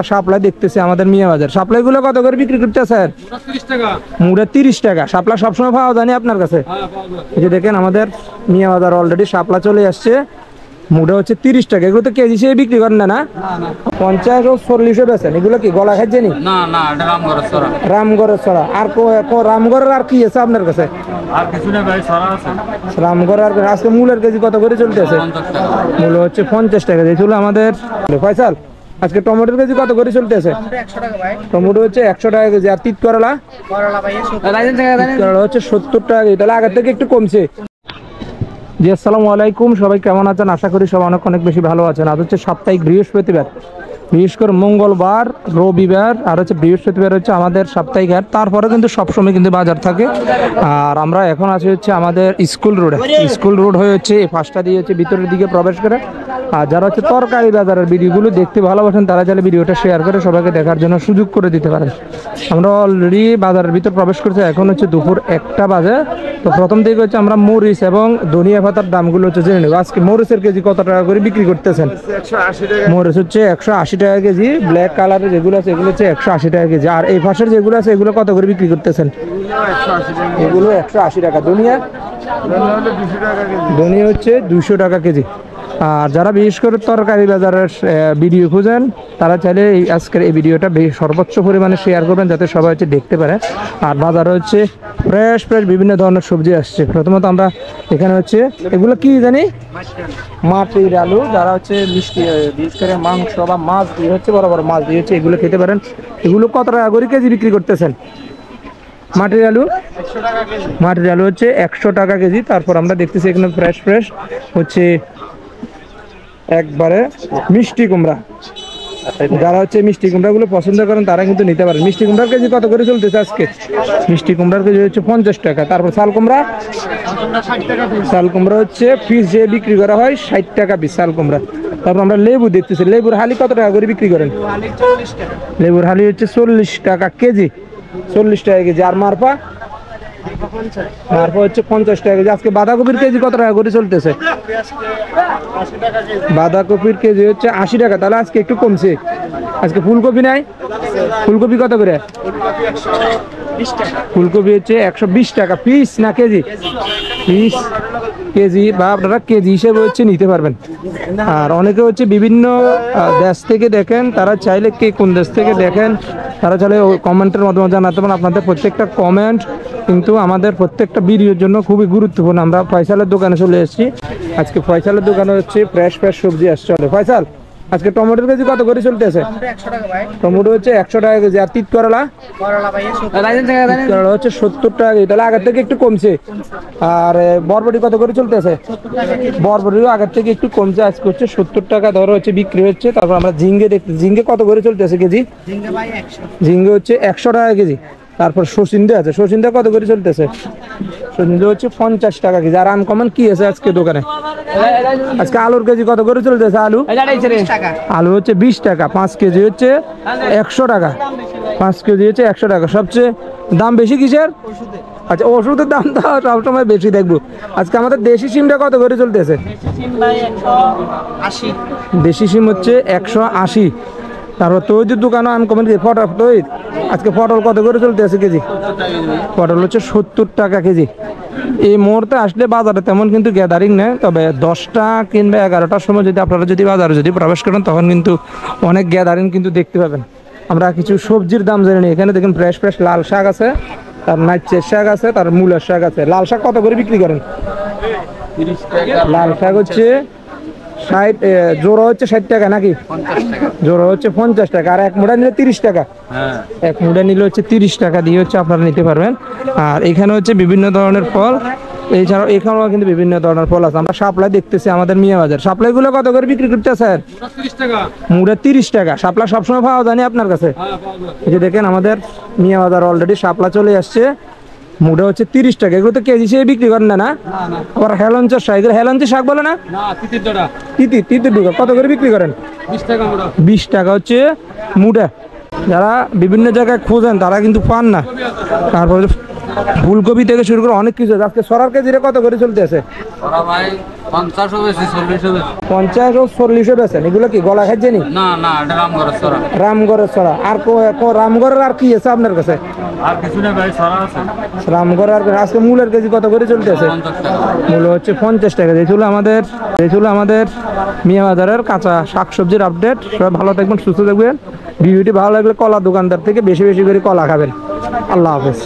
শাপলা দেখতেছি আমাদের মিয়া বাজার। শাপলা গুলো কত করে বিক্রি করতেছেন? মুড়া 30 টাকা। শাপলা সবসময় পাওয়া যায় না আপনার কাছে? এই যে দেখেন আমাদের মিয়া বাজার অলরেডি শাপলা চলে আসছে। মুড়া হচ্ছে 30 টাকা। এগুলো তো কেজি হিসেবে বিক্রি করেন না? 50 ও 40 বেছেন। এগুলো কি গলা খাচ্ছে নি? রামগড়ের ছড়া। আর রামগড়ের আর কি আছে আপনার কাছে? রামগড়ের আজকে মূলের কেজি কত করে চলতেছে? মূল হচ্ছে 50 টাকা। ছিল আমাদের ফয়সাল আজকে টমেটোর কেজি কত করে চলতেছে? টমেটো হচ্ছে 100 টাকা কেজি। আর তিত করলা হচ্ছে 70 টাকা কেজি। তাহলে আগের থেকে একটু কমছে। জি আসসালামু আলাইকুম, সবাই কেমন আছেন? আশা করি সবাই অনেক বেশি ভালো আছেন। আজ হচ্ছে সাপ্তাহিক বৃহস্পতিবার, বিশেষ করে মঙ্গলবার, রবিবার আর হচ্ছে বৃহস্পতিবার হচ্ছে আমাদের সাপ্তাহিক হাট। তারপরে কিন্তু সবসময় কিন্তু বাজার থাকে। আর আমরা এখন আছি হচ্ছে আমাদের স্কুল রোডে। স্কুল রোড হয়ে হচ্ছে এই পাশটা দিয়ে হচ্ছে ভিতরের দিকে প্রবেশ করে। আর যারা হচ্ছে তরকারি বাজারের ভিডিওগুলো দেখতে ভালোবাসেন তারা চাইলে ভিডিওটা শেয়ার করে সবাইকে দেখার জন্য সুযোগ করে দিতে পারেন। আমরা অলরেডি বাজারের ভিতর প্রবেশ করছি। এখন হচ্ছে দুপুর 1টা বাজে। তো প্রথম দিকে হচ্ছে আমরা মরিচ এবং ধনিয়া পাতার দামগুলো হচ্ছে জেনে নেব। আজকে মরিচের কেজি কত টাকা করে বিক্রি করতেছেন? মরিচ হচ্ছে 180 টাকা কেজি। ব্ল্যাক কালারের যেগুলো আছে এগুলো হচ্ছে 180 টাকা কেজি। আর এই পাশের যেগুলো আছে এগুলো কত করে বিক্রি করতেছেন? এগুলো 180 টাকা। ধনিয়া হচ্ছে 200 টাকা কেজি। আর যারা বিশেষ করে তরকারি বাজারের ভিডিও খুঁজেন তারা চাইলে আজকের এই ভিডিওটা সর্বোচ্চ পরিমাণে শেয়ার করবেন যাতে সবাই হচ্ছে দেখতে পারে। আর বাজারে হচ্ছে ফ্রেশ বিভিন্ন ধরনের সবজি আসছে। প্রথমত আমরা এখানে হচ্ছে এগুলো কি জানি, মাটির আলু। যারা হচ্ছে মিষ্টি বিশেষ করে মাংস বা মাছ দিয়ে হচ্ছে বড় বড় মাছ দিয়ে হচ্ছে এগুলো খেতে পারেন। এগুলো কত টাকা করে কেজি বিক্রি করতেছেন? মাটির আলু হচ্ছে 100 টাকা কেজি। তারপর আমরা দেখতেছি এখানে ফ্রেশ হচ্ছে একবারে মিষ্টি কুমড়া। যারা হচ্ছে মিষ্টি কুমড়াগুলো পছন্দ করেন তারা কিন্তু নিতে পারেন। মিষ্টি কুমড়ার কেজি কত করে চলতেছে আজকে? মিষ্টি কুমড়ার কেজি হচ্ছে 50 টাকা। তারপর শাল কুমড়া হচ্ছে পিস যে বিক্রি করা হয় 60 টাকা পিস শাল কুমড়া। তারপর আমরা লেবু দেখতেছি। লেবুর হালি কত টাকা করে বিক্রি করেন? লেবুর হালি হচ্ছে 40 টাকা কেজি। 40 টাকা কেজি। আর মারপা হচ্ছে 50 টাকা কেজি। আজকে বাঁধাকপির কেজি কত টাকা করে চলতেছে? বাঁধাকপির কেজি হচ্ছে 80 টাকা। তাহলে আজকে একটু কমছে। আজকে ফুলকপি নাই? ফুলকপি কত করে? ফুলকপি হচ্ছে 120 টাকা পিস না কেজি? পিস কেজি বা আপনারা কেজি হিসেবে হচ্ছে নিতে পারবেন। আর অনেকে হচ্ছে বিভিন্ন দেশ থেকে দেখেন, তারা চাইলে কে কোন দেশ থেকে দেখেন তারা চাইলে কমেন্টের মাধ্যমে জানাতে পারেন। আপনাদের প্রত্যেকটা কমেন্ট কিন্তু আমাদের প্রত্যেকটা ভিডিওর জন্য খুবই গুরুত্বপূর্ণ। আমরা ফয়সালের দোকানে চলে এসেছি। আজকে ফয়সালের দোকানে হচ্ছে ফ্রেশ সবজি আসছে। ফয়সাল আজকে টমেটোর কেজি কত করে চলতেছে? টমেটো হচ্ছে 100 টাকা কেজি। আর তিত করলা হচ্ছে 70 টাকা কেজি। তাহলে আগের থেকে একটু কমছে। আর বরবটি কত করে চলতেছে? বরবটিও আগের থেকে একটু কমছে। আজকে হচ্ছে 70 টাকা ধরো হচ্ছে বিক্রি হচ্ছে। তারপর আমরা ঝিঙ্গে দেখতে, ঝিঙ্গে কত করে চলতেছে কেজি? ঝিঙ্গে হচ্ছে 100 টাকা কেজি। তারপর সচিন্দা আছে। সচিন্দা কত করে চলতেছে? সচিন্দা হচ্ছে 50 টাকা কেজি। আর আনকমন কি আছে আজকে দোকানে? আজকে আলুর কেজি কত করে চলতেছে? আলু হচ্ছে 20 টাকা। 5 কেজি হচ্ছে 100 টাকা। 5 কেজি হচ্ছে 100 টাকা। সবচেয়ে দাম বেশি কিসের? আচ্ছা, ওষুধের দাম তো সবসময় বেশি দেখবো। আজকে আমাদের দেশি সিমটা কত করে চলতেছে? দেশি সিম হচ্ছে 180। তারপর তৈরির দোকানও আনকমন কি পটল তৈরি। আজকে পটল কত করে চলতেছে কেজি? পটল হচ্ছে 70 টাকা কেজি। এই মুহূর্তে আসলে বাজারে তেমন কিন্তু গ্যাদারিং নেই। তবে 10টা কিংবা 11টার সময় যদি আপনারা বাজারে প্রবেশ করেন তখন কিন্তু অনেক গ্যাদারিং কিন্তু দেখতে পাবেন। আমরা কিছু সবজির দাম জেনে নিই। এখানে দেখেন ফ্রেশ লাল শাক আছে, তার নাইচের শাক আছে, তার মূলার শাক আছে। লাল শাক কত করে বিক্রি করেন? লাল শাক হচ্ছে 60, জোড়া হচ্ছে 60 টাকা নাকি? জোড়া হচ্ছে 50 টাকা। আর এক মুঠা নিলে 30 টাকা। এক মুঠা নিলে হচ্ছে 30 টাকা দিয়ে হচ্ছে আপনারা নিতে পারবেন। আর এখানে হচ্ছে বিভিন্ন ধরনের ফল। এছাড়াও এখানেও কিন্তু বিভিন্ন ধরনের ফল আছে। আমরা শাপলা দেখতেছি আমাদের মিয়া বাজার। শাপলা গুলো কত করে বিক্রি করতেছেন? মুড়া 30 টাকা। শাপলা সবসময় পাওয়া যায় না আপনার কাছে? এই যে দেখেন আমাদের মিয়া বাজার অলরেডি শাপলা চলে আসছে। মুড়া হচ্ছে 30 টাকা। এগুলো তো কেজি হিসেবে বিক্রি করেন না? আবার হেলঞ্চের শাক, এগুলো হেলঞ্চের শাক বলে না? তিতির ডুকা কত করে বিক্রি করেন? 20 টাকা হচ্ছে মুড়া। যারা বিভিন্ন জায়গায় খোঁজেন তারা কিন্তু পান না। তারপরে ফুলকপি থেকে শুরু করে অনেক কিছু আছে। আজকে সরার কেজিরে কত করে চলতেছে? ওরা ভাই 50 বেশি 40 বেশি। 50 ও 40 বেছেন। এগুলো কি গলা খাচ্ছে নি? না না, এটা রামগড়ের সরা। রামগড়ের ছড়া। আর রামগড়ের আর কি আছে আপনার কাছে? আর কিছু নেই ভাই, সরা আছে। রামগড়ের আর আজকে মূলের কেজি কত করে চলতেছে? 50 টাকা। মূল হচ্ছে 50 টাকা। এই ছিল আমাদের মিয়া বাজারের কাঁচা শাকসবজির আপডেট। সবাই ভালো থাকবেন, সুস্থ থাকবেন। ভিডিওটি ভালো লাগলে কলা দোকানদার থেকে বেশি বেশি করে কলা খাবেন। আল্লাহ হাফেজ।